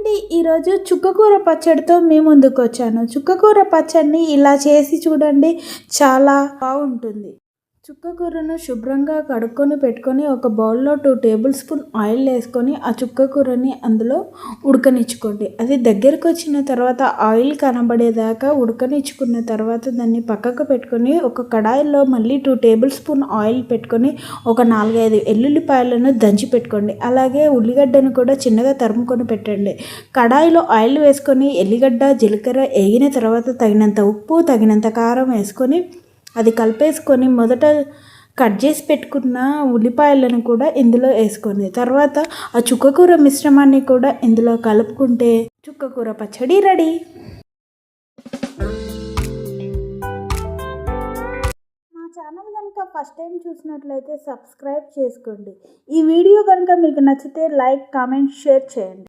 అండి, ఈరోజు చుక్కకూర పచ్చడితో మీ ముందుకు వచ్చాను. చుక్కకూర పచ్చడిని ఇలా చేసి చూడండి, చాలా బాగుంటుంది. చుక్కకూరను శుభ్రంగా కడుక్కొని పెట్టుకొని ఒక బౌల్లో 2 టేబుల్ స్పూన్ ఆయిల్ వేసుకొని ఆ చుక్కకూరని అందులో ఉడకనిచ్చుకోండి. అది దగ్గరకు వచ్చిన తర్వాత ఆయిల్ కనబడేదాకా ఉడకనిచ్చుకున్న తర్వాత దాన్ని పక్కకు పెట్టుకొని ఒక కడాయిలో మళ్ళీ 2 టేబుల్ స్పూన్ ఆయిల్ పెట్టుకొని ఒక 4-5 ఎల్లుల్లిపాయలను దంచి పెట్టుకోండి. అలాగే ఉల్లిగడ్డను కూడా చిన్నగా తరుముకొని పెట్టండి. కడాయిలో ఆయిల్ వేసుకొని ఎల్లిగడ్డ జీలకర్ర వేగిన తర్వాత తగినంత ఉప్పు తగినంత కారం వేసుకొని అది కలిపేసుకొని మొదట కట్ చేసి పెట్టుకున్న ఉల్లిపాయలను కూడా ఇందులో వేసుకొని తర్వాత ఆ చుక్కకూర మిశ్రమాన్ని కూడా ఇందులో కలుపుకుంటే చుక్కకూర పచ్చడి రెడీ. మా ఛానల్ కనుక ఫస్ట్ టైం చూసినట్లయితే సబ్స్క్రైబ్ చేసుకోండి. ఈ వీడియో కనుక మీకు నచ్చితే లైక్ కామెంట్ షేర్ చేయండి.